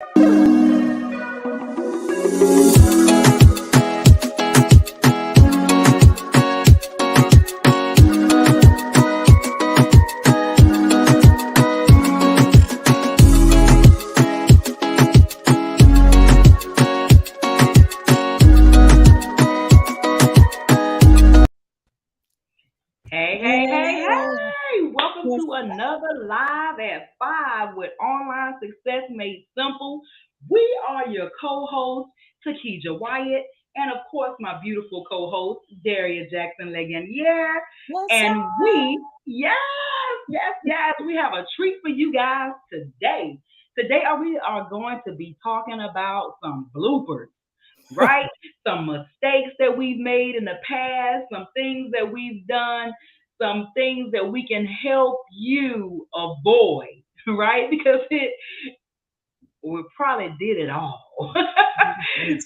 Hey, hey, hey, hey! Welcome to another Live at 5 with Online Success Made Simple. We are your co-hosts, Takija Wyatt, and of course, my beautiful co-host, Daria Jackson Leganier. What's up? And yes, we have a treat for you guys today. Today, we are going to be talking about some bloopers, right? Some mistakes that we've made in the past, some things that we've done, some things that we can help you avoid, right? Because we probably did it all.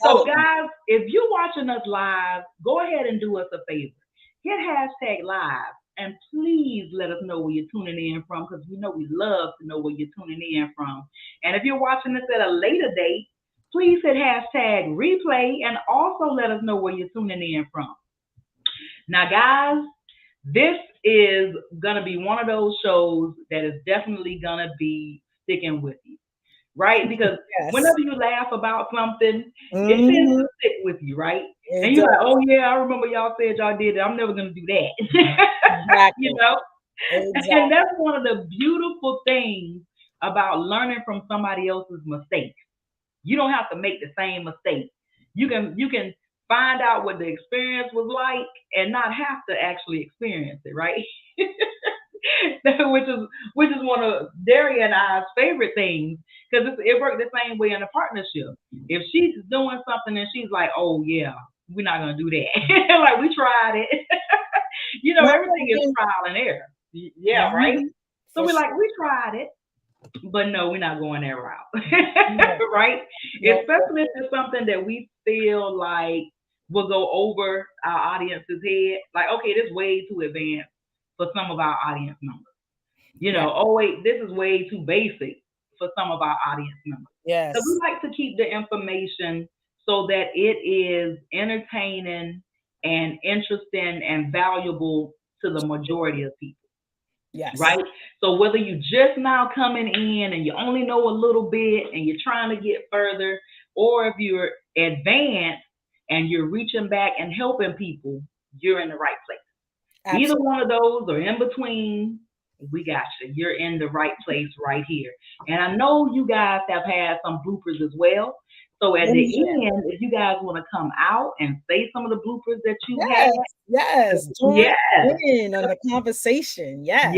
So, guys, if you're watching us live, go ahead and do us a favor. Hit hashtag live and please let us know where you're tuning in from because we know we love to know where you're tuning in from. And if you're watching this at a later date, please hit hashtag replay and also let us know where you're tuning in from. Now, guys, this is going to be one of those shows that is definitely going to be sticking with you, right? Because whenever you laugh about something, it tends to stick with you, right? And you're like, oh, yeah, I remember y'all said y'all did it. I'm never going to do that. Exactly. You know? Exactly. And that's one of the beautiful things about learning from somebody else's mistakes. You don't have to make the same mistake. You can find out what the experience was like and not have to actually experience it, right? which is which is one of Daria and I's favorite things because it worked the same way in a partnership. If she's doing something and she's like, "Oh yeah, we're not gonna do that," like we tried it. Everything is trial and error. Yeah, right. So we're like, we tried it, but no, we're not going that route, right? Especially if it's something that we feel like will go over our audience's head. Like, okay, this is way too advanced for some of our audience members. Oh wait, this is way too basic for some of our audience members. Yes. So we like to keep the information so that it is entertaining and interesting and valuable to the majority of people. Yes. Right? So whether you just now coming in and you only know a little bit and you're trying to get further, or if you're advanced and you're reaching back and helping people, you're in the right place. Absolutely. Either one of those or in between, we got you. You're in the right place right here. And I know you guys have had some bloopers as well. So at the end, if you guys want to come out and say some of the bloopers that you had, yes, yes, in on the conversation, yes.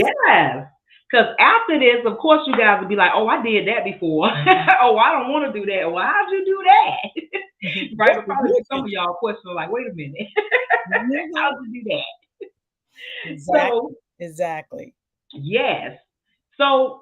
Because after this, of course, you guys will be like, "Oh, I did that before." Oh, I don't want to do that. Well, how'd you do that? Right? But probably some of y'all question like, "Wait a minute, how'd you do that?" Exactly. Yes. So,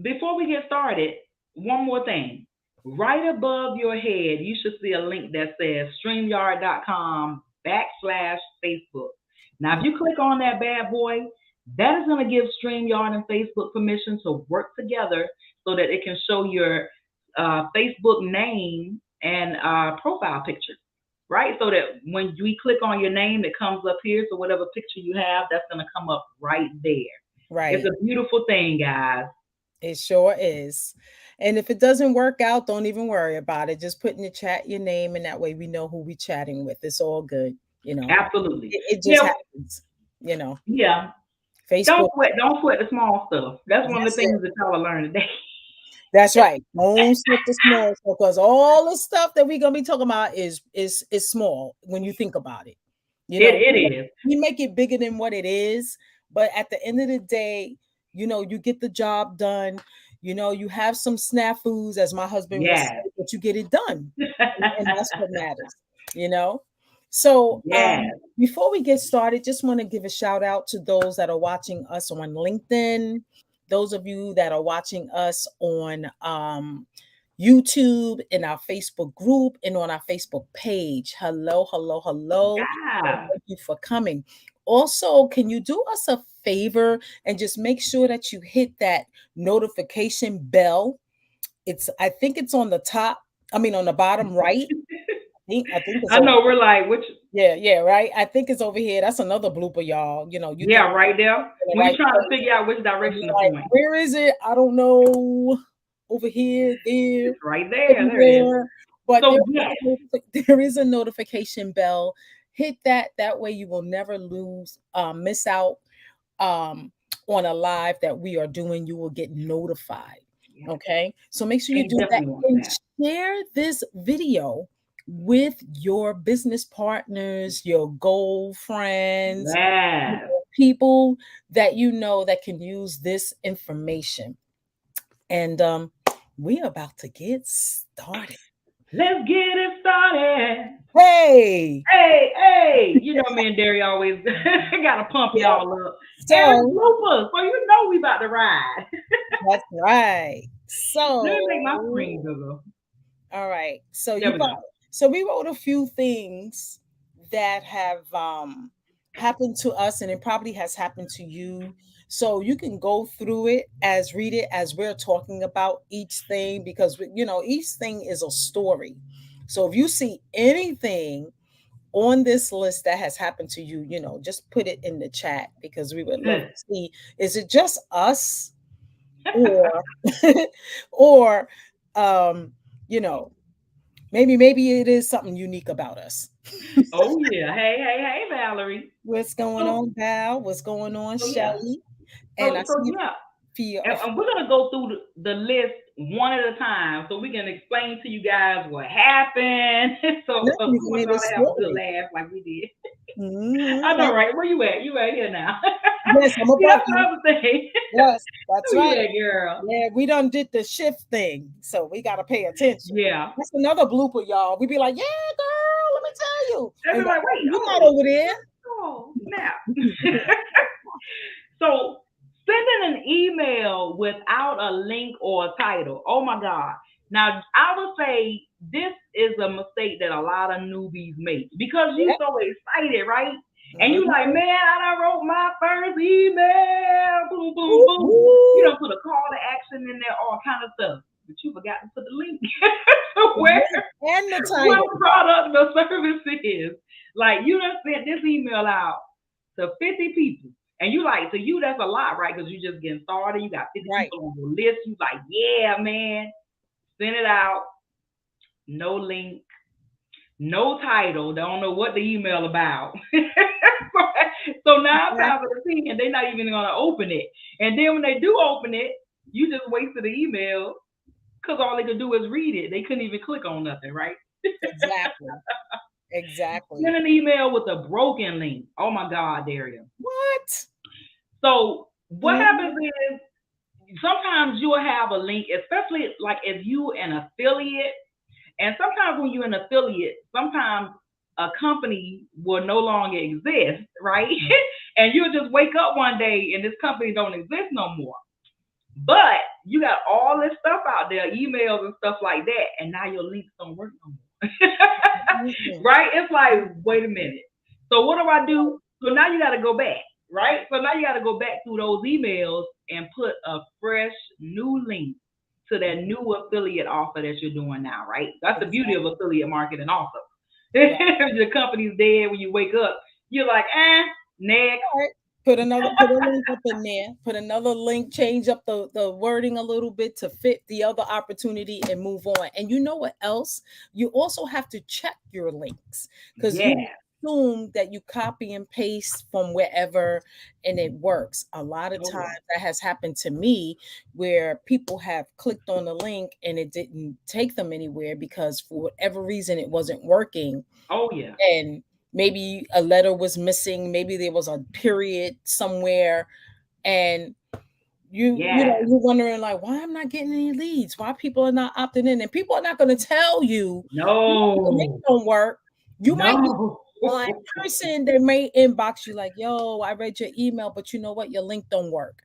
before we get started, one more thing. Right above your head, you should see a link that says StreamYard.com/Facebook. Now, if you click on that bad boy, that is going to give StreamYard and Facebook permission to work together so that it can show your Facebook name and profile picture, right? So that when we click on your name, it comes up here. So whatever picture you have, that's going to come up right there. Right. It's a beautiful thing, guys. It sure is. And if it doesn't work out, don't even worry about it. Just put in the chat your name, and that way we know who we're chatting with. It's all good, Absolutely. It just happens, Yeah. Facebook. Don't sweat the small stuff. That's one of the things that y'all will learn today. That's right. Don't sweat the small stuff because all the stuff that we're gonna be talking about is small when you think about it. It is. We make it bigger than what it is, but at the end of the day, you get the job done. You have some snafus, as my husband would say, but you get it done, and that's what matters. So before we get started, just want to give a shout out to those that are watching us on LinkedIn. Those of you that are watching us on YouTube, in our Facebook group, and on our Facebook page. Hello. Yeah. Thank you for coming. Also, can you do us a favor and just make sure that you hit that notification bell I think it's on the top. I mean, on the bottom right. I think it's I over. know we're like, which, Yeah, yeah, right. I think it's over here. That's another blooper, y'all. You think yeah, right there. you're in the When you're right trying to place, figure out which and you're direction to like, point, where is it? I don't know. Over here, there, it's right there. There it is. everywhere. But So yes, there is a notification bell. Hit that. That way you will never miss out um, on a live that we are doing. You will get notified. yes, Okay. So make sure and you you do that definitely want and that. share this video with your business partners, your goal friends, Yes. people that you know that can use this information. And we're about to get started. Let's get it started. Hey, Hey, hey, you know me and Derry always gotta pump yeah. y'all up. And it's So bloopers, so you know we about to ride. that's right. Let So me make my screen bigger. all right. There we go. So we wrote a few things that have happened to us, and it probably has happened to you. So you can go through it as read it as we're talking about each thing, because each thing is a story. So if you see anything on this list that has happened to you, just put it in the chat, because we would love to see, is it just us, or or um you know maybe it is something unique about us. Oh yeah. Hey, hey, hey, Valerie. What's going So, on, Val? What's going on, so yeah. Shelly? And So, I so see yeah. Fia. And we're gonna go through the list one at a time, so we can explain to you guys what happened. I know So you we can want hear y'all this to have a good story. laugh like we did. I Hmm. know, right? Where you at? You right here now. Yes, I'm See, above that's the you. other thing. Yes, that's Where you right. at, girl? Yeah, we done did the shift thing, so we got to pay attention. Yeah. That's another blooper, y'all. We be like, "Yeah, girl, let me tell you," They and be like, like, "Oh, wait, you're not oh, over there." oh, snap. So sending an email without a link or a title. Oh my God. Now I would say this is a mistake that a lot of newbies make because you Yeah. so excited, right? And you like, Mhm. man, I done wrote my first email. Boom, boom, Whoop, boom. You whoop. don't put a call to action in there, all kind of stuff. But you forgot to put the link to The where link and the what title. product the service is. Like you done sent this email out to 50 people. And you like, to you, that's a lot, right? Because you just getting started. You got 50 Right. people on your list. You like, yeah, man, send it out. No link, no title. Don't know what the email about. So 9 times out Exactly. of 10, they're not even going to open it. And then when they do open it, you just wasted the email because all they could do is read it. They couldn't even click on nothing, right? Exactly. Send Exactly. an email with a broken link. Oh my God, Daria. What? So what happens Mhm. is sometimes you'll have a link, especially like if you an affiliate, and sometimes when you're an affiliate, sometimes a company will no longer exist, right? And you'll just wake up one day and this company don't exist no more. But you got all this stuff out there, emails and stuff like that, and now your links don't work no more. Mhm. Right? It's like, wait a minute. So what do I do? So now you got to go back, right? So now you got to go back through those emails and put a fresh new link to that new affiliate offer that you're doing now, right? That's the beauty of Exactly. affiliate marketing also. Right. If the company's dead when you wake up, you're like, next. All right. Put a link up in there. Put another link, change up the wording a little bit to fit the other opportunity and move on. And you know what else? You also have to check your links, because you Yeah. assume that you copy and paste from wherever and it works. A lot of Oh times yeah. that has happened to me, where people have clicked on the link and it didn't take them anywhere because for whatever reason it wasn't working, Oh yeah. and maybe a letter was missing, maybe there was a period somewhere, and Yeah. you're wondering like, why I'm not getting any leads, why people are not opting in, and people are not going to tell you the link No. don't work. You might get No. one person that may inbox you like, yo, I read your email, but you know what, your link don't work.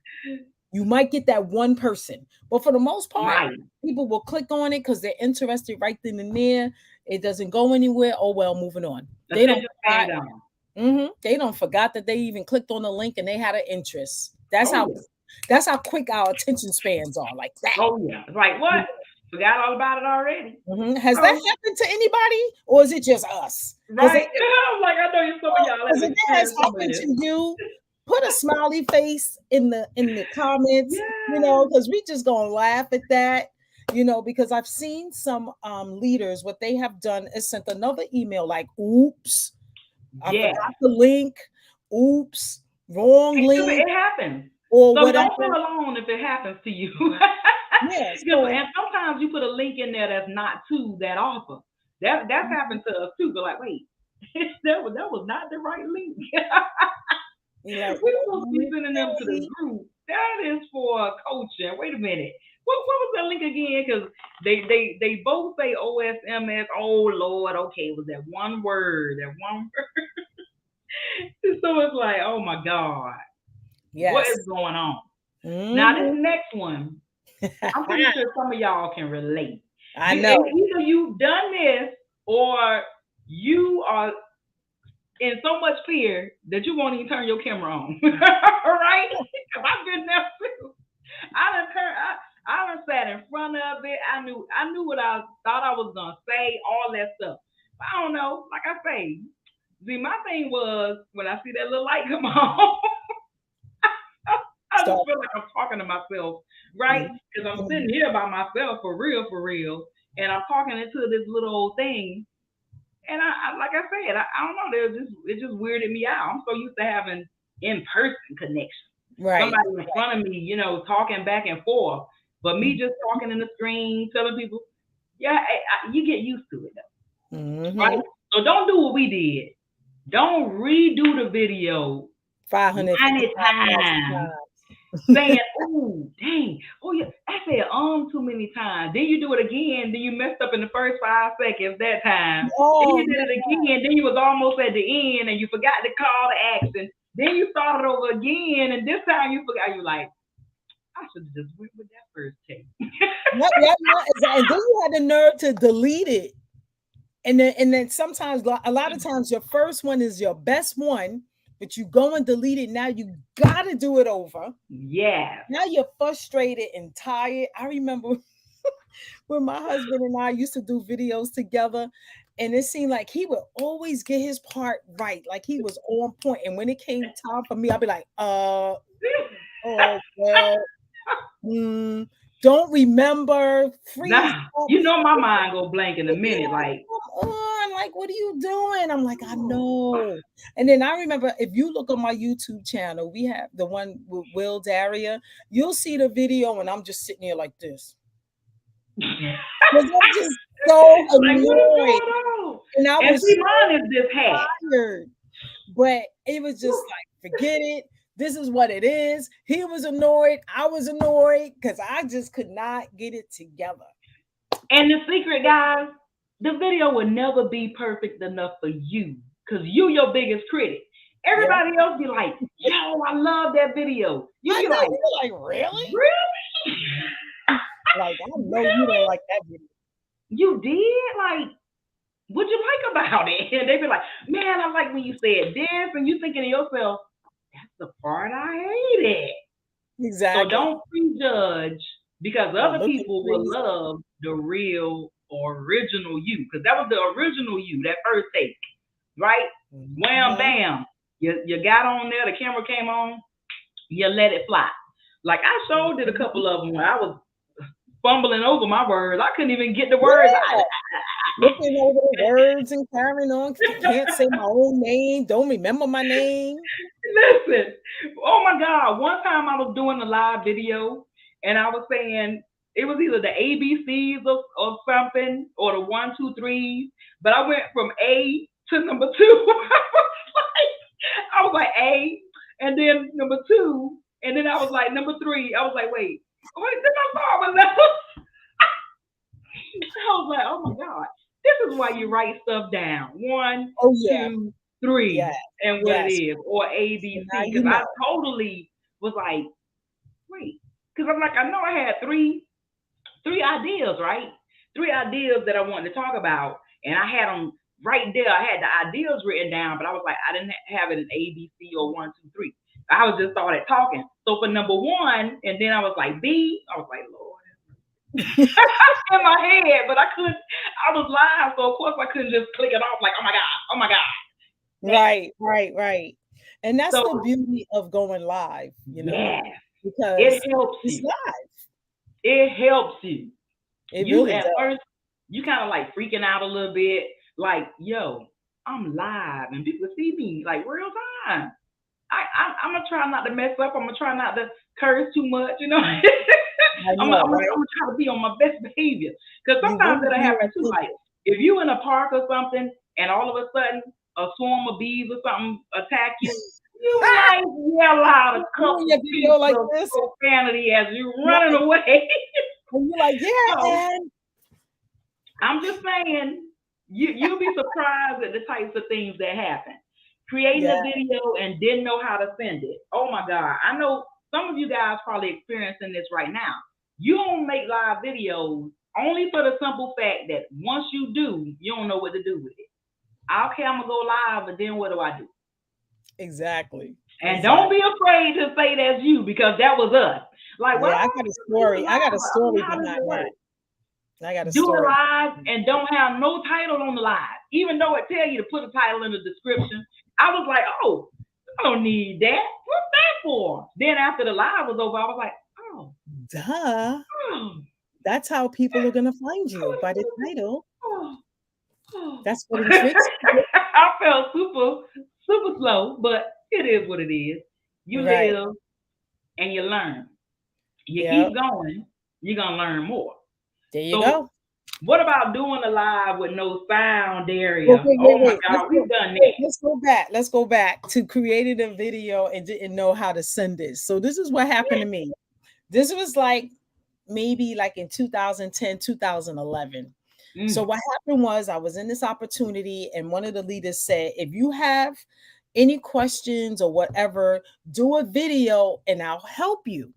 You might get that one person, but for the most part, Right. people will click on it because they're interested right then and there. It doesn't go anywhere. Oh well, moving on. They don't Attention forgot. span gone. They don't forgot that they even clicked on the link and they had an interest. That's Oh how yeah. that's how quick our attention spans are, like that. Oh yeah. It's like what? Forgot all about it already. Has that Oh, happened to anybody, or is it just us? Because right. I'm like, I know some of y'all have if it has experienced some of happened this. to you, put a smiley face in the comments. Yeah. Because we just gonna laugh at that. Because I've seen some leaders, what they have done is sent another email like, "Oops, I Yeah. forgot the link. Oops, wrong link," It happens. or So don't whatever. feel alone if it happens to you. Yeah. Because So and sometimes you put a link in there that's not to that offer. That's happened to us too. But like, wait, that was not the right link. you're like, We supposed to be sending them to the okay. group. That is for coaching. Wait a minute. What was that link again? Because they both say OSMS. Oh Lord, okay, it was that one word. That one word. So it's like, oh my God, what is Yes. going on? Now this Hmm. next one, I'm pretty sure some of y'all can relate. I You know. either you've done this or you are in so much fear that you won't even turn your camera on. Right? Because I've been there too. I done sat in front of it. I knew what I thought I was gonna say, all that stuff. But I don't know. Like I say, see, my thing was when I see that little light come on, I just Start. feel like I'm talking to myself, right? Because I'm sitting Mhm. here by myself for real, and I'm talking into this little old thing. And I like I said, I don't know. It just weirded me out. I'm so used to having in person connection, Right. somebody in front of me, talking back and forth. But me just talking in the screen, telling people, yeah, you get used to it, though, Mm-hmm. right? So don't do what we did. Don't redo the video 90 555,000 times times. saying, "Oh, dang, oh yeah, I said too many times." Then you do it again. Then you messed up in the first 5 seconds that time. Then Oh you did it again. Then you was almost at the end and you forgot to call the action. Then you started over again, and this time you forgot. You like, I should have just went with that first take. yep, yep, yep. And then you had the nerve to delete it. And then sometimes a lot of times your first one is your best one, but you go and delete it. Now you gotta do it over. Yes. Now you're frustrated and tired. I remember when my husband and I used to do videos together, and it seemed like he would always get his part right, like he was on point. And when it came time for me, I'd be like, oh well, mm, don't remember, freeze Nah, up. my mind go blank in a minute. Yeah, Like, come on, like, what are you doing? I'm like, I know. And then I remember, if you look on my YouTube channel, we have the one with Will Daria. You'll see the video, and I'm just sitting here like this. Because I'm just so like what is annoyed. going on? And I And was see, so mine is this hat. tired. But it was just like, forget it. This is what it is. He was annoyed. I was annoyed because I just could not get it together. And the secret, guys, the video will never be perfect enough for you because you your biggest critic. Yeah. Everybody else be like, yo, I love that video. You I be know, like, you were like, really? really? Like, I know you don't Really? like that video. You did? Like, what'd you like about it? And they be like, man, I like when you said this, and you thinking to yourself, that's the part I hated. So Exactly. don't prejudge because Or other looking people will crazy. love the real or original you because that was the original you, that first take, right? Wham, Mhm. bam. You got on there, the camera came on, you let it fly. Like I showed did a Mhm. couple of them where I was fumbling over my words. I couldn't even get the words Yeah. out. Looking over the words and carrying on. Can't say my own name. Don't remember my name. Listen, oh my God. One time I was doing a live video and I was saying it was either the ABCs of something or the one, two, threes, but I went from A to number two. I was like A, and then number two, and then I was like number three. I was like, wait, did I start with that? I was like, oh my God. This is why you write stuff down. One, Oh yeah. two, Yes. three, and what it Yes. is, or A, So B, now C. you Because I know. totally was like, wait. Because I'm like, I know I had three ideas, right? Three ideas that I wanted to talk about, and I had them right there. I had the ideas written down, but I was like, I didn't have it in A, B, C, or one, two, three. I was just started talking. So for number one, and then I was like B. I was like, Lord. in my head, but I couldn't. I was live, so of course I couldn't just click it off like, oh my god, oh my god. Right, right, right. And that's So the beauty of going live, yes, it because helps it's you. live. It helps you. It You really at does. first, you kind of like freaking out a little bit, like, yo, I'm live and people see me like real time. I'm gonna try not to mess up. I'm gonna try not to curse too much, you know. I know, I'm right? gonna try to be on my best behavior because You sometimes want to it'll be happen too. Like authentic. if you in a park or something, and all of a sudden a swarm of bees or something attack you, you might yell out a You in couple your video pieces like of this, profanity as you're running right? away. And you're like, So yeah, and I'm just saying, you'll be surprised at the types of things that happen. Creating yeah, a video and didn't know how to send it. Oh my God. I know some of you guys probably experiencing this right now. You don't make live videos only for the simple fact that once you do, you don't know what to do with it. Okay, I'm gonna go live, but then what do I do? exactly, And don't be exactly. afraid to say that's you because that was us. Like, well, Yeah, I got a I'm doing story. I got live, a but I don't know story how does it behind work. that. I got a Do it story. live and don't have no title on the live, even though it tell you to put a title in the description. I was like, oh, I don't need that. What's that for? Then after the live was over, I was like, oh, Duh. oh, That's how people are gonna find you, by the oh, title. oh, oh. That's what he fixed. I felt super, super slow, but it is what it is. You Right. live and you learn. You Yep. keep going, you're gonna learn more. There you So go. what about doing a live with no sound Wait, area? wait, Oh wait, my wait. God, we've done that. Let's go back. Let's go back to creating a video and didn't know how to send this. So this is what happened to me. This was like maybe like in 2010, 2011. So Mm, what happened was I was in this opportunity, and one of the leaders said, if you have any questions or whatever, do a video and I'll help you.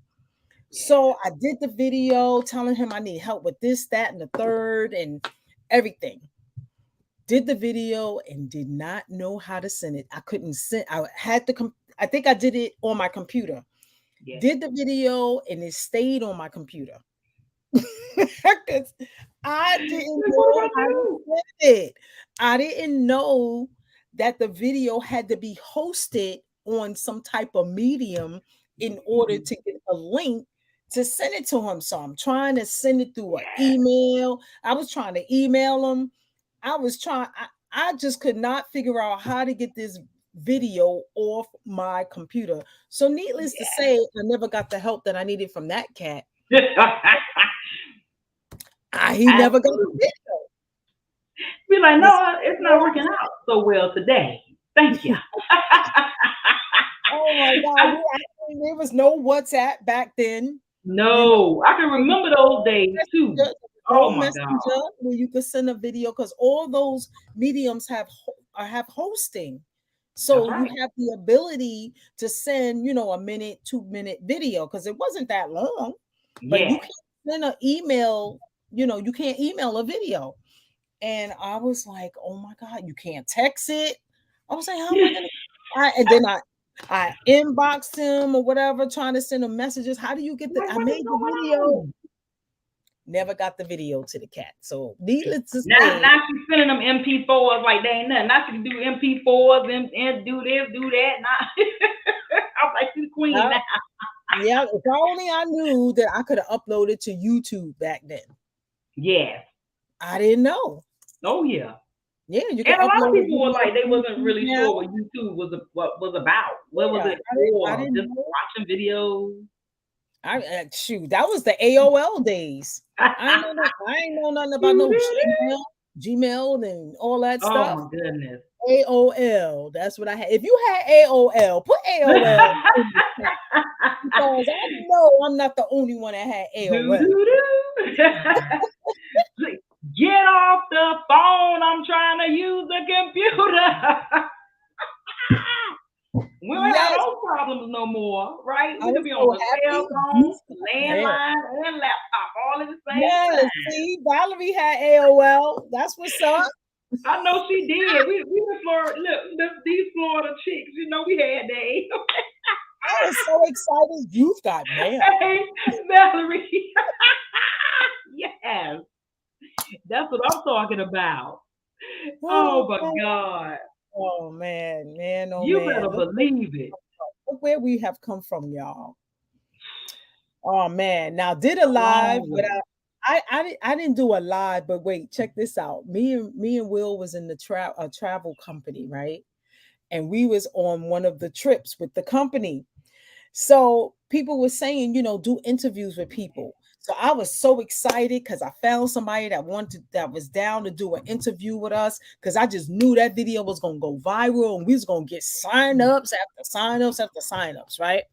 So I did the video telling him I need help with this, that, and the third, and everything. Did the video and did not know how to send it. I couldn't send. I had to. I think I did it on my computer. yes. Did the video and it stayed on my computer because I didn't Like, what know about how to you? send it. I didn't know that the video had to be hosted on some type of medium in order Mm, to get a link to send it to him. So I'm trying to send it through an yes. email. I was trying to email him. I was trying, I just could not figure out how to get this video off my computer. So, needless to say, I never got the help that I needed from that cat. He never got the Absolutely. video. Be like, This no, it's not working out so well today. Thank you. oh my God, there was no WhatsApp back then. You know, No, I can there was remember those no days too. messenger, Oh my God. where you could send a video because all those mediums have hosting. That's So you right. have the ability to send, a minute, 2 minute video because it wasn't that long, but you Yes. can't send an email, you can't email a video. And I was like, oh my God, you can't text it. I was like, how am I gonna and then I inboxed him or whatever, trying to send him messages. How do you get the Like, I what is made the going video, on? never got the video to the cat. So needless to Now, say, now she's sending them MP4s like they ain't nothing. Now she can do MP4s and do this, do that. Now, I'm like, she's queen yeah, now. yeah, if only I knew that I could have uploaded to YouTube back then. Yes. I didn't know. Oh yeah. Yeah, you can And a lot of upload a people were video like, they to wasn't YouTube really sure now. what YouTube what was about. What was Yeah, it I for? didn't Just know. watching videos. Shoot, that was the AOL days. I ain't know nothing about no Gmail and all that Oh stuff. my goodness. AOL, that's what I had. If you had AOL, put AOL in the chat because I know I'm not the only one that had Do AOL. do do. Get off the phone. I'm trying to use the computer. We don't have Yes, those problems no more, right? I We can was be on so a cell happy. phone, You got there. landline, and laptop all at the same Yes, time. see, Valerie had AOL. That's what's up. I know she did. We were Florida. Look, these Florida chicks. You know, we had that. I was so excited. You've got mail. Hey, Valerie. Yes, that's what I'm talking about. Oh Oh, my man. God. Oh man, man, oh You man. better believe it. Look where we have come from, y'all. Oh man. Now did a A live, long but way. I didn't do a live, but wait, check this out. Me and Will was in the a travel company, right? And we was on one of the trips with the company. So people were saying, do interviews with people. So I was so excited because I found somebody that was down to do an interview with us because I just knew that video was gonna go viral and we was gonna get sign-ups after sign-ups after sign-ups, right?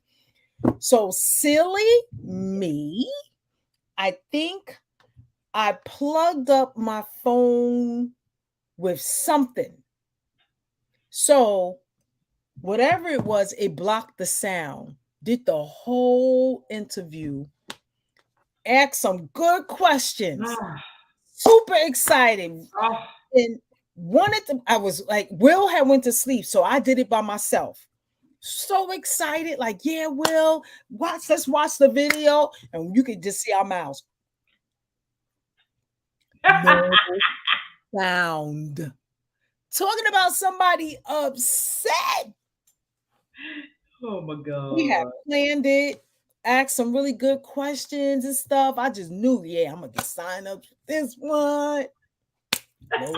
So silly me, I think I plugged up my phone with something. So whatever it was, it blocked the sound. Did the whole interview, asked some good questions, Ah, super excited, oh, and wanted to. I was like, Will had went to sleep, so I did it by myself. So excited, like, yeah, Will, let's watch the video, and you could just see our mouths. No sound. Talking about somebody upset. oh my We had God. planned it, asked some really good questions and stuff. I just knew, yeah, I'm gonna get signed up for this one. No,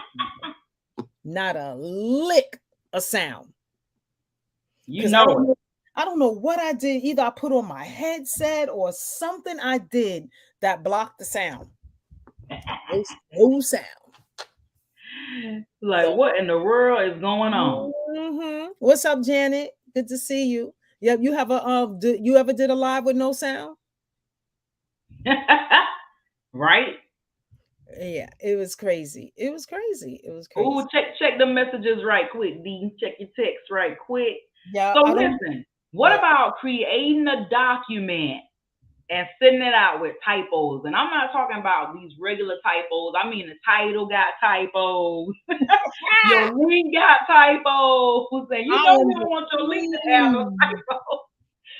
not a lick of sound. You Because know I don't know what I did. Either I put on my headset or something I did that blocked the sound. No, no sound. it. Like, So, what in the world is going on? what's up, Janet? Good to see you. Yep, you have a you ever did a live with no sound? Right? Yeah, it was crazy. It was crazy. It was Oh, crazy. check the messages right quick, D. Check your text right quick. Yeah, So I don't. listen, what Yeah, about creating a document and sending it out with typos? And I'm not talking about these regular typos. I mean the title got typos, your link got typos, and you I know am you the don't want your link to have no queen. typos.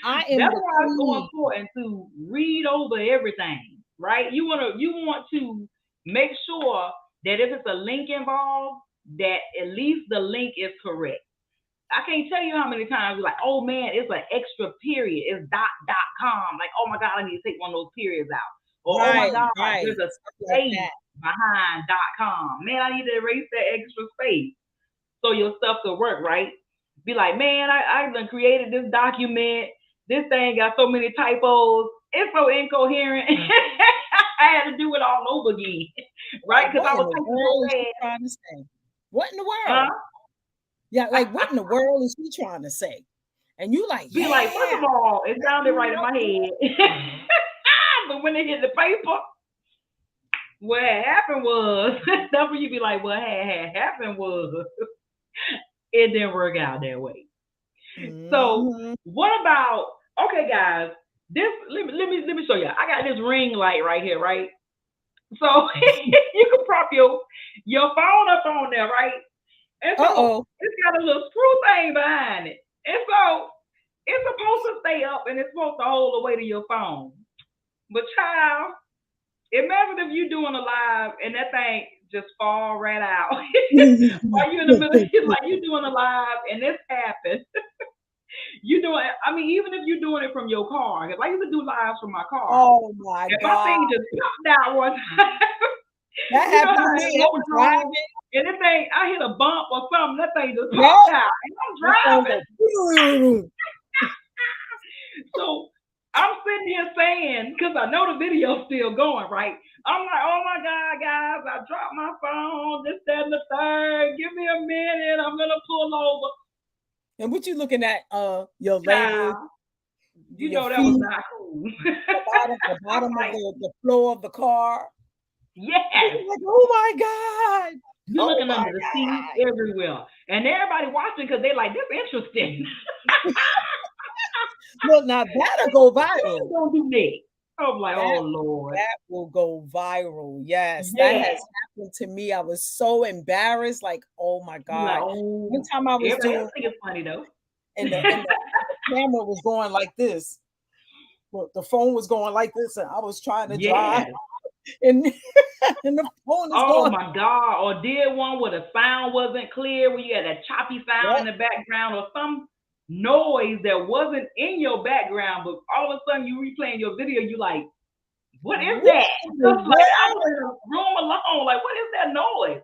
I am That's the why it's so queen. important to read over everything, right? You want to make sure that if it's a link involved, that at least the link is correct. I can't tell you how many times you're like, oh man, it's an extra period. It's .com. Like, oh my God, I need to take one of those periods out. Or oh my Right, God, right. there's a Stuff like space that. behind .com. Man, I need to erase that extra space so your stuff could work, right? Be like, man, I done created this document. This thing got so many typos. It's so incoherent. I had to do it all over again, right? Like, Because what I in was the typing so world is she fast. trying to say? What in the Huh? world? Yeah, like what in the world is she trying to say? And you like, Be like, first yeah, of all, it let sounded me right in my know. head. But when they hit the paper, what had happened was, that's when you be like, what had happened was, it didn't work out that way. So Mhm. what about, okay guys, this let me show you. I got this ring light right here, right? So you can prop your phone up on there, right? And so Uh-oh. it's got a little screw thing behind it. And so it's supposed to stay up and it's supposed to hold the weight of your phone. But child, imagine if you doing a live and that thing just fall right out. While you in the middle, like you doing a live and this happened. You doing, I mean, even if you're doing it from your car, because I used to do lives from my car. Oh my If my God. thing just popped out one time, That you know happened how to it me. I'm goes driving. on, and this thing, I hit a bump or something, that thing just Yep. popped out, and I'm My phone driving. go. "Boo." So I'm sitting here saying, because I know the video's still going, right? I'm like, oh my God, guys, I dropped my phone, this, that, and the third. Give me a minute. I'm going to pull over. And what you looking at? Your legs, Child, you your know that was feet, not cool. the I'm bottom of like, the floor of the car. yes. Like, oh my God. You're Oh looking my under the seat God. everywhere. And everybody watching because they like, this interesting. Look, now that'll go viral. Please don't do that. I'm like, That oh Lord. that will go viral. Yes, that Yeah. has happened to me. I was so embarrassed. Like, oh my You're like, God. One oh, time I was everybody doing, else think it's funny though. and the camera was going like this. Look, the phone was going like this, and I was trying to drive. Yes. and and the phone is Oh going. my God. Or did one where the sound wasn't clear, where you had that choppy sound Yep. in the background, or some noise that wasn't in your background, but all of a sudden you replaying your video, you like, what is What that? in the Like I'm world? in the room alone. Like, what is that noise?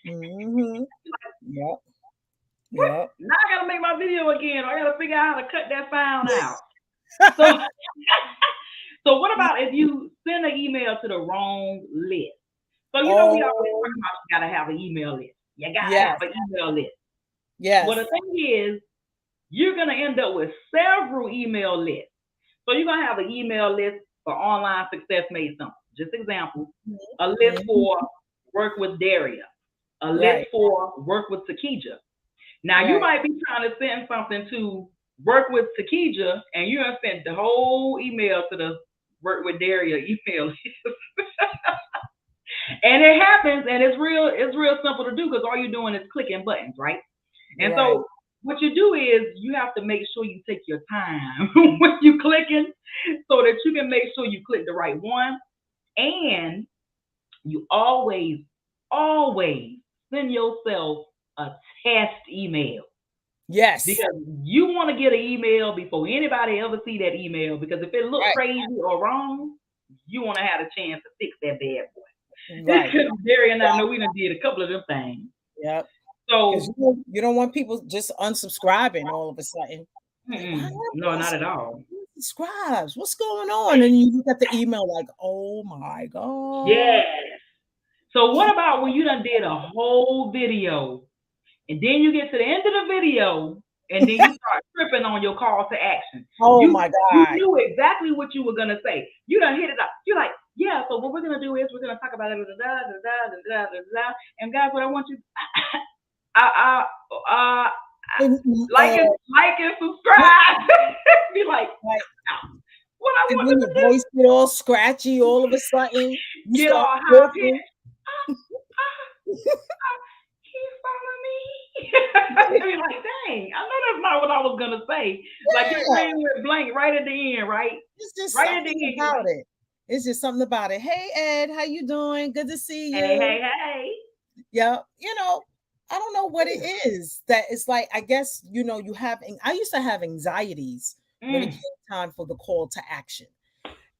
Mm-hmm. Yep. What? Yep. Now I gotta make my video again. I gotta figure out how to cut that sound out. So so what about if you send an email to the wrong list? So we always Oh, talk about you gotta have an email list. You gotta have yes. an email list. Well, the Yes. thing is, you're gonna end up with several email lists. So you're gonna have an email list for online success made something. Just example, a list Mhm. for work with Daria, a list Right. for work with Takija. Now you Right. might be trying to send something to work with Takija, and you have sent the whole email to the work with Daria email list. And it happens, and it's real simple to do because all you're doing is clicking buttons, right? And Right. so what you do is you have to make sure you take your time when you clicking so that you can make sure you click the right one. And you always send yourself a test email Yes. because you want to get an email before anybody ever see that email, because if it look Right. crazy or wrong, you want to have a chance to fix that bad boy. Right. Jerry and I know we done did a couple of them things. Yep. Because So, you don't want people just unsubscribing all of a sudden. Like, why no, not not at all. subscribes? What's going on? And you look at the email like, oh my God. Yes. So what about when you done did a whole video, and then you get to the end of the video, and then you start tripping on your call to action? Oh You my you God. knew exactly what you were gonna say. You done hit it up. You're like, yeah. So what we're gonna do is we're gonna talk about it, and guys, what I want you, uh, uh, uh, And, like and subscribe. Be like, right. what I And want then them your to do? voice get all scratchy all of a sudden. You Get start all high talking. pitched. Can you follow me? You're like, dang, I know that's not what I was gonna say. Like your Yeah. brain went blank right at the end, right? It's just Right at the something end, you're about like, it. It's just something about it. Hey Ed, how you doing? Good to see hey, you. hey, hey. Yeah, I don't know what it is that it's like. I guess you have. I used to have anxieties when it Mm, came time for the call to action,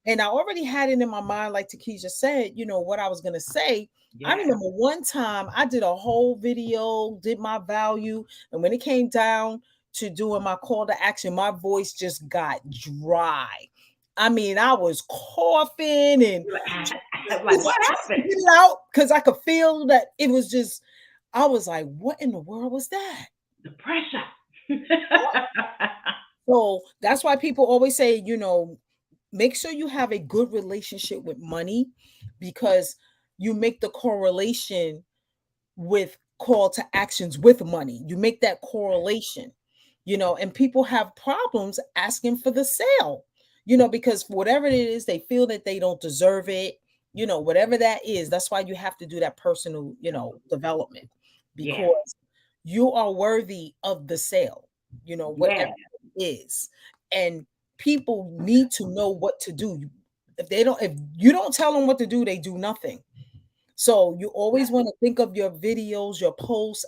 and I already had it in my mind, like Takesha said. What I was gonna say. I yeah. remember one time I did a whole video, did my value, and when it came down to doing my call to action, my voice just got dry. I mean, I was coughing and You're like, like, what trying to happened? get it out because I could feel that it was just. I was like, "What in the world was that?" The pressure. So that's why people always say, make sure you have a good relationship with money because you make the correlation with call to actions with money. You make that correlation, and people have problems asking for the sale, because whatever it is, they feel that they don't deserve it, whatever that is. That's why you have to do that personal, development Yeah, because you are worthy of the sale, yeah, whatever it is. And people need to know what to do. If you don't tell them what to do, they do nothing. So you yeah. always want to think of your videos, your posts,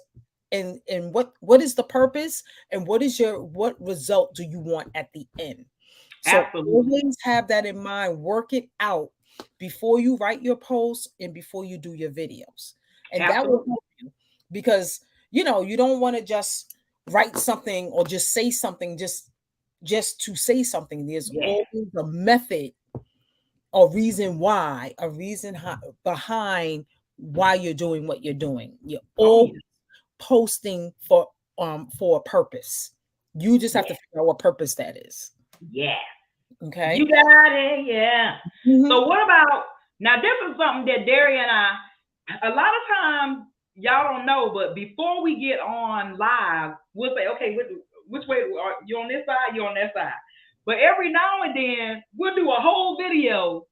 and what is the purpose and what result do you want at the end. So Absolutely, always have that in mind. Work it out before you write your posts and before you do your videos, and that will absolutely. help you because you don't want to just write something or just say something just to say something. There's Yeah. always a method, a reason why, behind why you're doing what you're doing. You're Oh all yeah, posting for a purpose. You just have to yeah, figure out what purpose that is. yeah. Okay. You got it. Yeah. Mhm. So what about now? This is something that Derry and I, a lot of times, y'all don't know, but before we get on live, we'll say, okay, which way are you, on this side? You on that side? But every now and then, we'll do a whole video,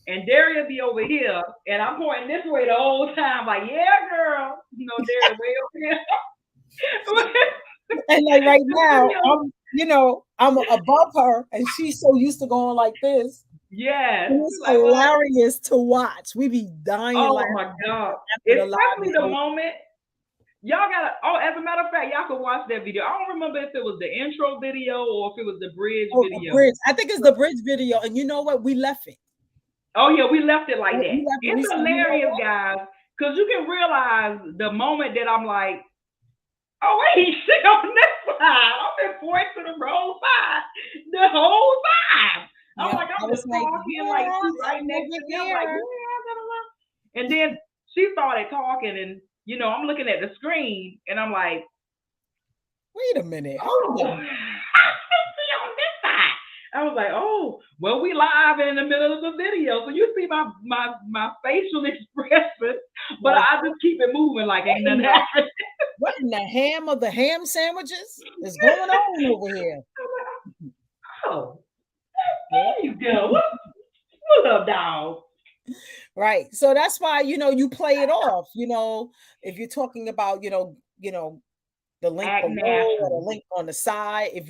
and Derry will be over here, and I'm pointing this way the whole time, like, yeah, girl, Derry way over here. And like right The now, video, I'm above her, and she's so used to going like this. Yes. And We're it's like, what? hilarious to watch. We be dying Oh laughing my God. after the live Especially is the over. moment y'all gotta. Oh, as a matter of fact, y'all can watch that video. I don't remember if it was the intro video or if it was the bridge Oh, a video. bridge. I think it's the bridge video. And you know what? We left it. Oh yeah, we left it like We that. left it. We It's said, you know hilarious, what? guys, because you can realize the moment that I'm like, oh wait, she on this side. I've been pointing to the wrong side the whole time. I'm Yeah. like, I I'm was just like, talking, like yeah, she right I'm next to over me. I'm like, here. yeah, blah, blah, blah. And then she started talking, and I'm looking at the screen, and I'm like, Wait a minute. Hold oh, on. she on this side. I was like, oh, well, we live in the middle of the video, so you see my facial expression, but Like, I just keep it moving like what ain't in nothing the happening. what in the ham of the ham sandwiches is going on over here? Oh, Yeah. there you go. What's up, dog? Right. So that's why, you play it off, if you're talking about, the link Act below or natural. the link on the side, if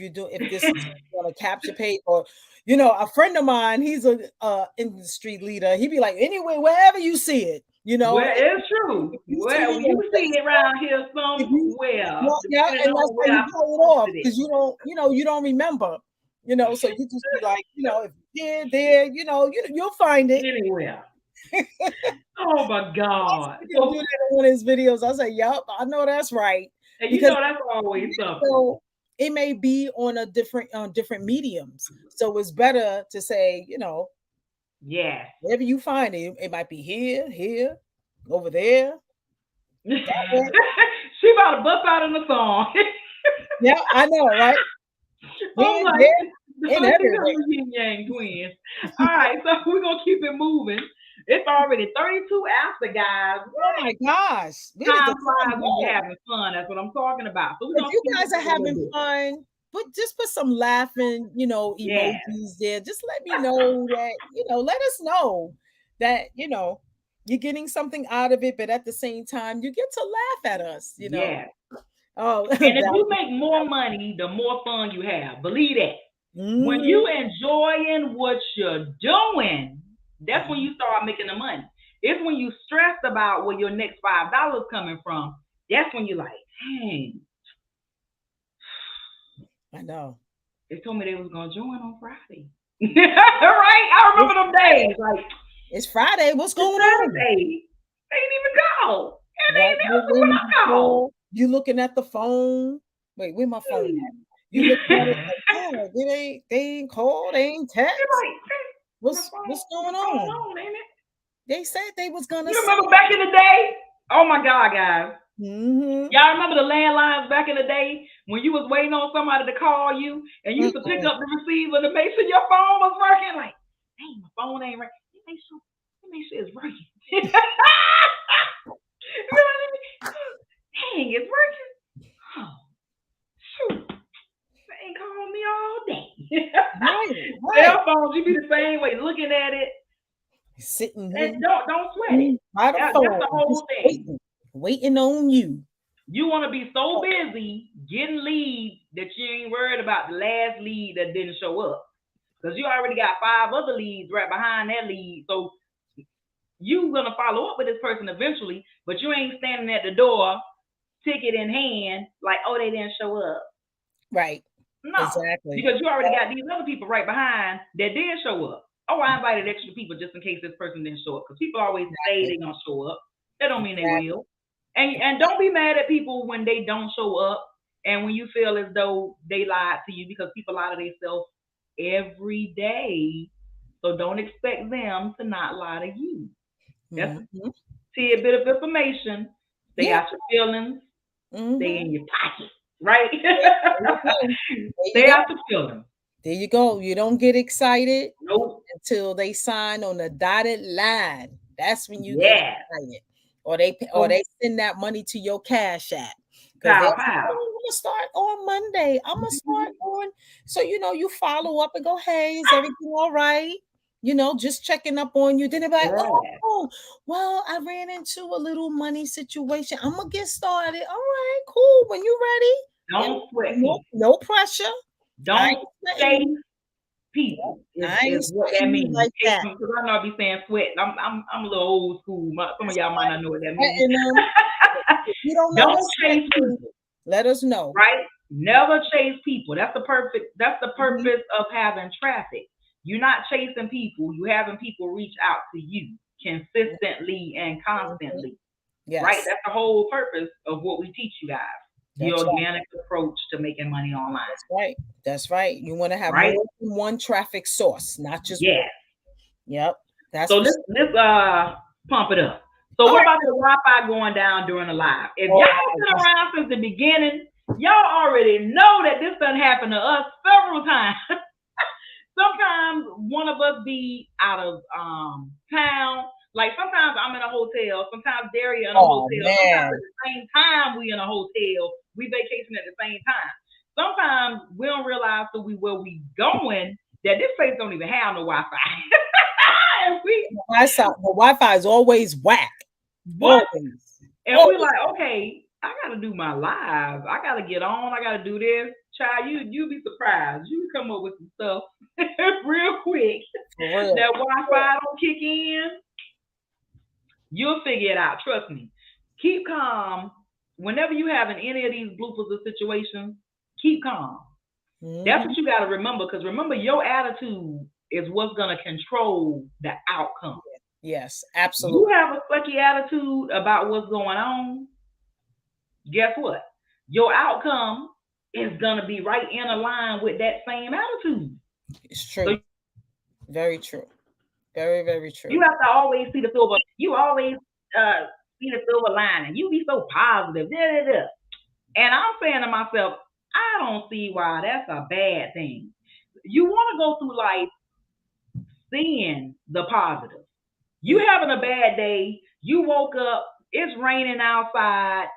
this is on a capture page, or a friend of mine, he's a industry leader. He'd be like, anyway, wherever you see it, Well, it's if true. you see Well, it on you see it Facebook, around here if you somewhere, well, yeah, depending and that's on why where you I play it off, posted it. because you don't remember, so you just be like, if here, there, you'll find it. Anywhere. Oh my God. You can do So, that in one of his videos. I say, yup, I know that's right. and Because that's always something. so it may be on different mediums. So it's better to say, Yes. wherever you find it, it might be here, over there, that way. She about to bust out in the song. Yeah, I know, right? I'm Here, like, there, and these are everywhere. the yin yang twins. All right, so we're gonna keep it moving. It's already 32 after, guys. Oh my gosh. Where did the Time time flies when you're go? having fun. That's what I'm talking about. So we're If gonna you speed guys this are up a little having bit. fun, put some laughing, Yes. emojis there. Just let me know that, let us know that, you're getting something out of it, but at the same time, you get to laugh at us. Yes. Oh, And if you value. make more money, the more fun you have. Believe that. When Mhm. you enjoying what you're doing, that's when you start making the money. It's when you stressed about where your next $5 coming from. That's when you're like, dang, I know. they told me they was gonna join on Friday. Right? I It's remember them Friday. days. Like It's Friday. What's it's going on? Saturday. They ain't even go. And they Right? ain't You're even when waiting I to call. call. You looking at the phone. Wait, where my phone at? You looking at it like, oh, they ain't called, they ain't You're text. like, hey, What's my going phone on? on, ain't it? They said they was gonna You send remember back in the day? Oh my God, guys. it. Mm-hmm. Y'all remember the landlines back in the day when you was waiting on somebody to call you and you used to pick Mm-mm. up the receiver to make sure your phone was working? Like, dang, my phone ain't right. Let me make sure it's working. Dang, it's working. Oh, shoot. They ain't called me all day. Right, right. Cell phones, you be the same way, looking at it, Sitting and here don't sweat it. by the That's phone, the just whole thing. waiting on you. You want to be so busy getting leads that you ain't worried about the last lead that didn't show up. Because you already got five other leads right behind that lead. So you gonna follow up with this person eventually, but you ain't standing at the door, ticket in hand, like, oh, they didn't show up. Right. No. Exactly. Because you already got these other people right behind that did show up. Oh, I invited extra people just in case this person didn't show up. Because people always say Exactly. they're gonna show up. That don't mean they Exactly. will. And don't be mad at people when they don't show up and when you feel as though they lied to you, because people lie to themselves every day. So don't expect them to not lie to you. That's Mm-hmm. a bit of information. Stay Yeah. out your feelings. Stay Mm-hmm. in your pocket. Right? There you go. There you Stay go. out your feelings. There you go. You don't get excited Nope. until they sign on the dotted line. That's when you get Yeah. excited. Or they So send that money to your cash app. Because they're pow like, pow. oh, I'm gonna start on Monday. I'm gonna start on. So you follow up and go, hey, is everything all right? Just checking up on you. Then they're like, Yeah. oh, well, I ran into a little money situation. I'm gonna get started. All right, cool. When you ready. And Don't sweat no, people. no pressure. I ain't Don't sweating chase you. people I is ain't what that sweating you means. like that. Because I know I be saying sweat. I'm a little old school. Some of y'all might not know what that means. Sweating them. If you don't know what Don't sweat chase means, people, let us know. right? Never chase people. That's the Mhm. purpose of having traffic. You're not chasing people. You're having people reach out to you consistently and Mhm. constantly. Right? Yes, That's the whole purpose of what we teach you guys. The that's right. organic approach to making money online. That's right. That's right. You want to have Right? more than one traffic source, not just one. Yes. Yep. That's So for let's pump it up. So all what right. about the Wi-Fi going down during the live? If Oh y'all my been God. around since the beginning, y'all already know that this done happened to us several times. Sometimes one of us be out of town. Like sometimes I'm in a hotel, sometimes Daria in a Oh hotel, sometimes at man. the same time we in a hotel, we vacation at the same time. Sometimes we don't realize that we where we going that this place don't even have no Wi-Fi. and we The Wi-Fi is always whack. what? Always. And we Always. like, okay, I gotta do my live. I gotta get on. I gotta do this. Child, you be surprised. You come up with some stuff real quick. For real. That Wi-Fi don't kick in. You'll figure it out. Trust me. Keep calm. Whenever you having any of these bloopers or situations, keep calm. That's Mhm. what you got to remember. Because remember, your attitude is what's gonna control the outcome. Yes, You absolutely. have a sucky attitude about what's going on, guess what? Your outcome is gonna be right in a line with that same attitude. It's So true. Very true. Very, very you true. have to always see the silver. You always see the silver lining. You be so positive. Da, da, da. And I'm saying to myself, I don't see why that's a bad thing. You want to go through life seeing the positive. You Yeah. having a bad day. You woke up. It's raining outside.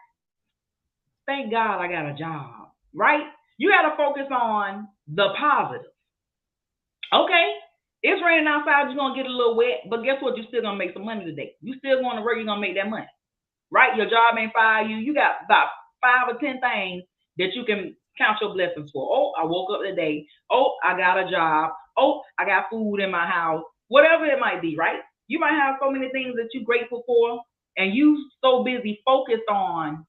Thank God I got a job. Right? You got to focus on the positive. Okay, it's raining outside. You're gonna get a little wet, but guess what? You're still gonna make some money today. You still going to work. You're gonna make that money, right? Your job ain't fire you. You got about 5 or 10 things that you can count your blessings for. Oh, I woke up today. Oh, I got a job. Oh, I got food in my house. Whatever it might be, right? You might have so many things that you're grateful for, and you so busy focused on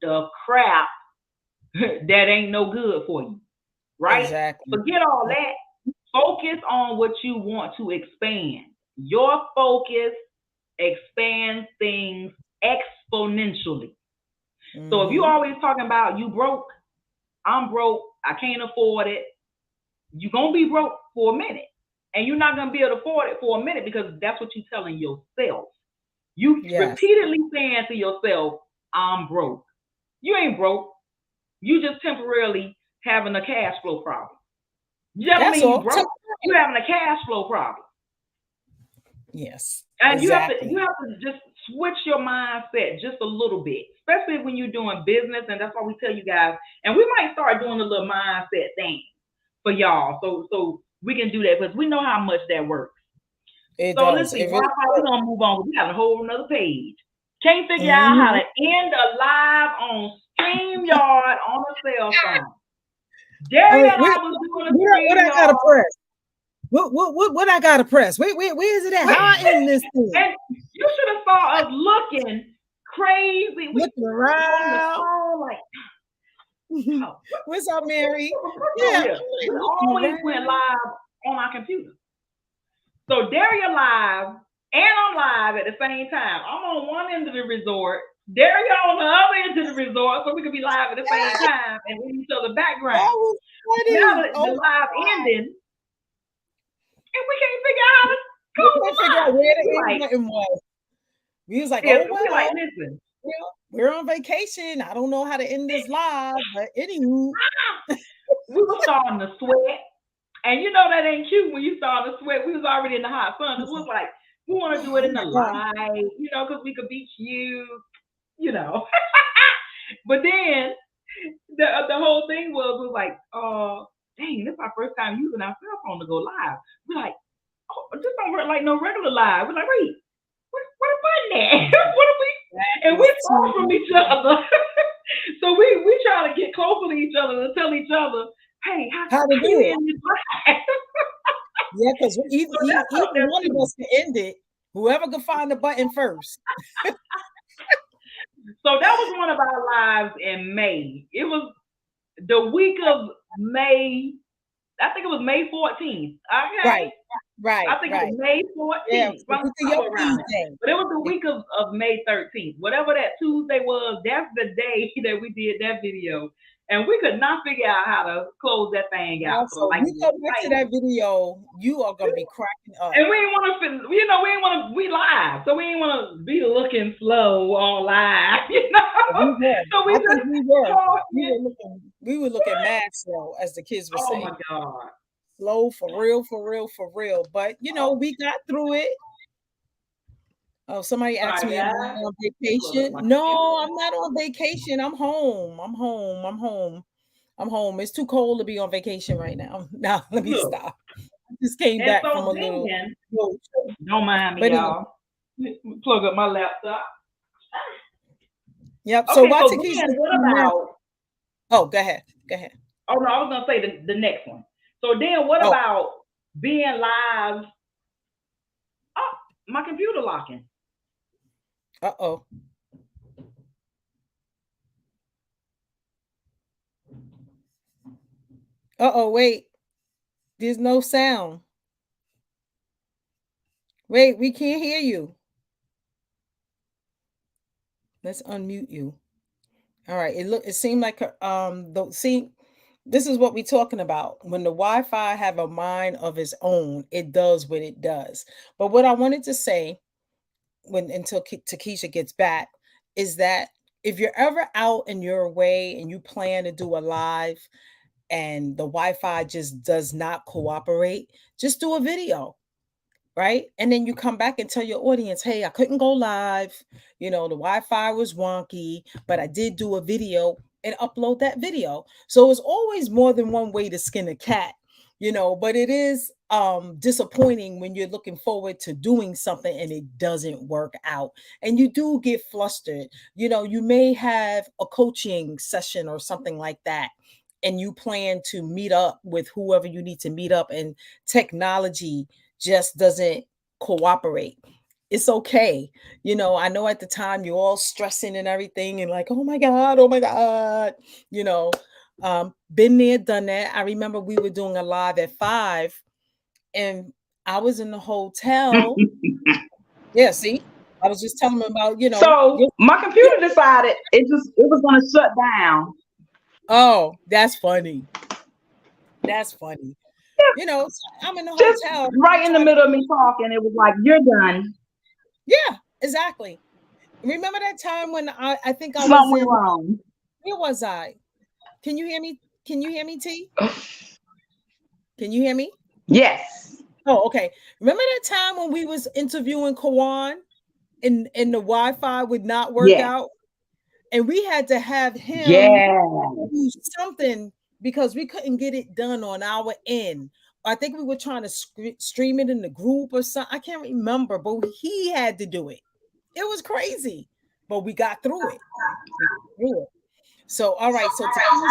the crap that ain't no good for you, right? Exactly. Forget all that. Focus on what you want to expand. Your focus expands things exponentially. So if you Mm-hmm. always talking about you broke, I'm broke, I can't afford it, you're gonna be broke for a minute. And you're not gonna be able to afford it for a minute because that's what you're telling yourself. You Yes. repeatedly saying to yourself, I'm broke. You ain't broke. You just temporarily having a cash flow problem. You don't That's mean you all. broke. You having a cash flow problem. Yes. And you Exactly. have to just switch your mindset just a little bit, especially when you're doing business. And that's why we tell you guys. And we might start doing a little mindset thing for y'all, so we can do that because we know how much that works. It So let's does. see, It really Wi-Fi. We're does. gonna move on. We got a whole another page. Can't figure out how to Mhm. end a live on StreamYard on a cell phone. All Darian right. and I was doing a What I gotta StreamYard. press? What I gotta press? Where is it at? How I end this thing? And you should have saw us looking crazy. We Looking on the around. phone like, oh, What's up, Mary? what's going on Yeah, I'm here? like We looking always went around. live on our computer. So Daria live and I'm live at the same time. I'm on one end of the resort, Daria on the other end of the resort, so we could be live at the same Yeah, time and in each other's that background. was Now funny. the Oh live my ending, and we can't figure out how to we close can't the figure out live. where We the end like, button was. We was like, if oh we like, well, listen, we're on vacation. I don't know how to end this live, but anywho. we were starting to sweat. And you know that ain't cute when you starting to sweat. We was already in the hot sun because we was like, we want to do it Oh in the my God. light, because we could beat you. But then the whole thing was like, dang, this is our first time using our cell phone to go live. We're like, oh, this don't work like no regular live. We're like, wait, what a button at? what are we? That And we is far too from each other. So we try to get closer to each other to tell each other, hey, how how to how you do it. in this live? Yeah, because So that's up either there one of too. us can end it. Whoever can find the button first. So that was one of our lives in May. It was the week of May. I think it was May 14th. Okay. Right, right, I think it was right. May Yeah, 14th, so from we can your somewhere around there. Tuesday. But it was the week of May 13th. Whatever that Tuesday was, that's the day that we did that video. And we could not figure out how to close that thing out for the Also, life you of go us. back to Like, that video, you are gonna be cracking up. and we ain't want to, we ain't want to, we live. So we ain't want to be looking slow on live, We were. So we I think just we were. talking. We were looking mad slow, as the kids would Oh say. my God. Slow for real, for real, for real. But we got through it. Oh, somebody asked Sorry, me, am guys. I on Plug up vacation? my No, computer. I'm not on vacation. I'm home. I'm home. I'm home. I'm home. It's too cold to be on vacation right now. Now, let me Look. stop. I just came And back from so a then, little trip. don't mind me, But y'all. Plug up my laptop. yep. So Okay, why so Takesha then what now? about? Oh, go ahead. Go ahead. Oh no, I was gonna say the next one. So then what Oh, about being live? Oh, my computer locking. uh-oh. Uh-oh, wait. There's no sound. Wait, we can't hear you. Let's unmute you. All right. It seemed like this is what we're talking about. When the Wi-Fi have a mind of its own, it does what it does. But what I wanted to say until Takesha gets back is that if you're ever out and you're away and you plan to do a live and the Wi-Fi just does not cooperate, just do a video, right? And then you come back and tell your audience, hey, I couldn't go live. The Wi-Fi was wonky, but I did do a video and upload that video. So it's always more than one way to skin a cat, but it is disappointing when you're looking forward to doing something and it doesn't work out. And you do get flustered. You may have a coaching session or something like that. And you plan to meet up with whoever you need to meet up, and technology just doesn't cooperate. It's okay. I know at the time you're all stressing and everything and like, oh my God, you know. Been there, done that. I remember we were doing a live at 5 and I was in the hotel. Yeah, see, I was just telling them about, So my computer decided it was gonna shut down. oh, that's funny. That's funny. So I'm in the Just hotel right in the trying to, middle of me talking, it was like, you're done. yeah, exactly. Remember that time when I think I was Something went in, wrong. where was I? Can you hear me? Can you hear me, T? Can you hear me? Yes. Oh, okay. Remember that time when we was interviewing Kawan and the Wi-Fi would not work Yes. out? And we had to have him Yes. do something because we couldn't get it done on our end. I think we were trying to stream it in the group or something. I can't remember, but he had to do it. It was crazy, but we got through it. We got through it. So, all right. So